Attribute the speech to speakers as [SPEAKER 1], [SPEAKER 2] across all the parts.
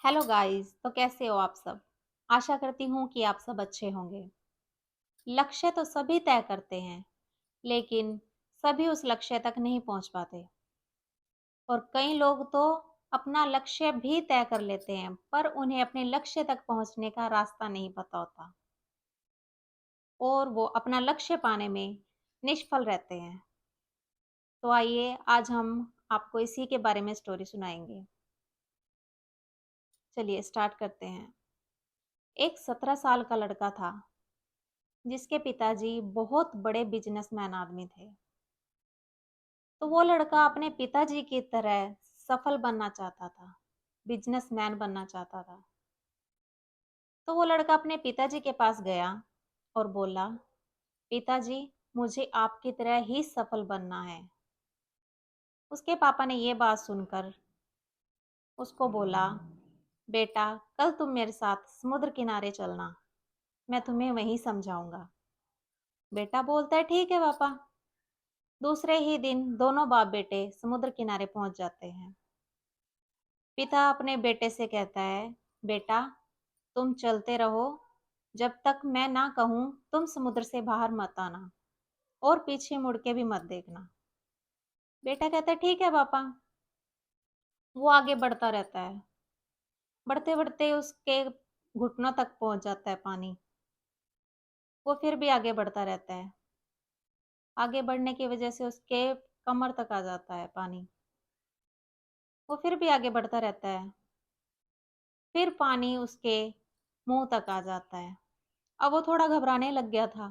[SPEAKER 1] Hello guys. तो कैसे हो आप सब। आशा करती हूँ कि आप सब अच्छे होंगे। लक्ष्य तो सभी तय करते हैं, लेकिन सभी उस लक्ष्य तक नहीं पहुंच पाते। और कई लोग तो अपना लक्ष्य भी तय कर लेते हैं, पर उन्हें अपने लक्ष्य तक पहुंचने का रास्ता नहीं पता होता और वो अपना लक्ष्य पाने में निष्फल रहते हैं। तो आइए आज हम आपको इसी के बारे में स्टोरी सुनाएंगे। चलिए स्टार्ट करते हैं। एक 17 साल का लड़का था जिसके पिताजी बहुत बड़े बिजनेसमैन आदमी थे। तो वो लड़का अपने पिताजी की तरह सफल बनना चाहता था, बिजनेसमैन बनना चाहता था। तो वो लड़का अपने पिताजी के पास गया और बोला, पिताजी, मुझे आपकी तरह ही सफल बनना है। उसके पापा ने ये बात सुनकर उसको बोला, बेटा, कल तुम मेरे साथ समुद्र किनारे चलना, मैं तुम्हें वहीं समझाऊंगा। बेटा बोलता है, ठीक है पापा। दूसरे ही दिन दोनों बाप बेटे समुद्र किनारे पहुंच जाते हैं। पिता अपने बेटे से कहता है, बेटा, तुम चलते रहो, जब तक मैं ना कहूं तुम समुद्र से बाहर मत आना और पीछे मुड़ के भी मत देखना। बेटा कहता है, ठीक है पापा। वो आगे बढ़ता रहता है। बढ़ते बढ़ते उसके घुटनों तक पहुंच जाता है पानी। वो फिर भी आगे बढ़ता रहता है। आगे बढ़ने की वजह से उसके कमर तक आ जाता है पानी। वो फिर भी आगे बढ़ता रहता है। फिर पानी उसके मुंह तक आ जाता है। अब वो थोड़ा घबराने लग गया था।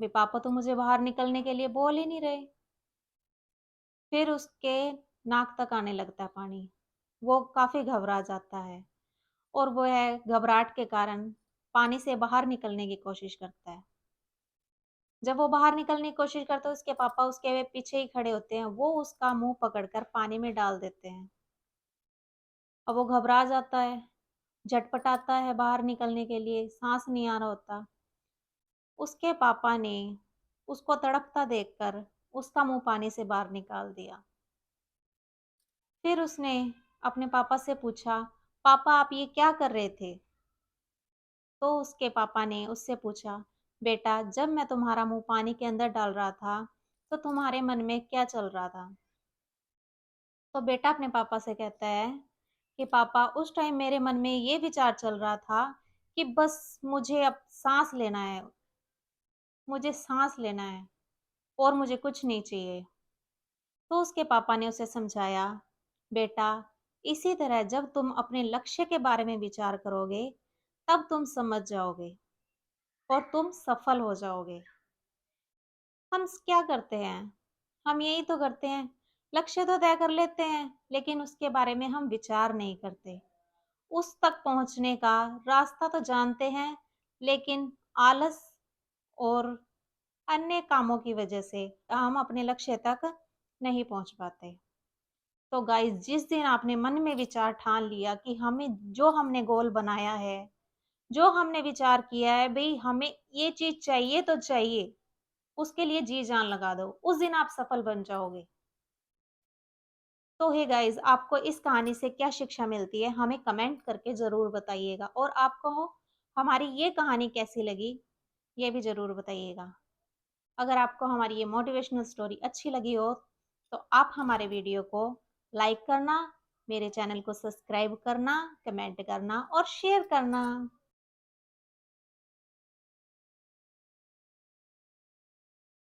[SPEAKER 1] वे पापा तो मुझे बाहर निकलने के लिए बोल ही नहीं रहे। फिर उसके नाक तक आने लगता है पानी। वो काफी घबरा जाता है और वो है घबराहट के कारण पानी से बाहर निकलने की कोशिश करता है। जब वो बाहर निकलने की कोशिश करता है, उसके पापा उसके पीछे ही खड़े होते हैं। वो उसका मुंह पकड़कर पानी में डाल देते हैं। अब वो घबरा जाता है, झटपटाता है बाहर निकलने के लिए, सांस नहीं आ रहा होता। उसके पापा ने उसको तड़पता देखकर उसका मुंह पानी से बाहर निकाल दिया। फिर उसने अपने पापा से पूछा, पापा आप ये क्या कर रहे थे। तो उसके पापा ने उससे पूछा, बेटा, जब मैं तुम्हारा मुंह पानी के अंदर डाल रहा था तो तुम्हारे मन में क्या चल रहा था। तो बेटा अपने पापा से कहता है कि पापा, उस टाइम मेरे मन में ये विचार चल रहा था कि बस मुझे अब सांस लेना है, मुझे सांस लेना है और मुझे कुछ नहीं चाहिए। तो उसके पापा ने उसे समझाया, बेटा, इसी तरह जब तुम अपने लक्ष्य के बारे में विचार करोगे तब तुम समझ जाओगे और तुम सफल हो जाओगे। हम क्या करते हैं, हम यही तो करते हैं। लक्ष्य तो तय कर लेते हैं, लेकिन उसके बारे में हम विचार नहीं करते। उस तक पहुंचने का रास्ता तो जानते हैं, लेकिन आलस और अन्य कामों की वजह से हम अपने लक्ष्य तक नहीं पहुंच पाते। तो गाइस, जिस दिन आपने मन में विचार ठान लिया कि हमें जो हमने गोल बनाया है, जो हमने विचार किया है, भाई हमें ये चीज चाहिए तो चाहिए, उसके लिए जी जान लगा दो, उस दिन आप सफल बन जाओगे। तो हे गाइस, आपको इस कहानी से क्या शिक्षा मिलती है, हमें कमेंट करके जरूर बताइएगा। और आपको हमारी ये कहानी कैसी लगी, ये भी जरूर बताइएगा। अगर आपको हमारी ये मोटिवेशनल स्टोरी अच्छी लगी हो तो आप हमारे वीडियो को लाइक करना, मेरे चैनल को सब्सक्राइब करना, कमेंट करना और शेयर करना।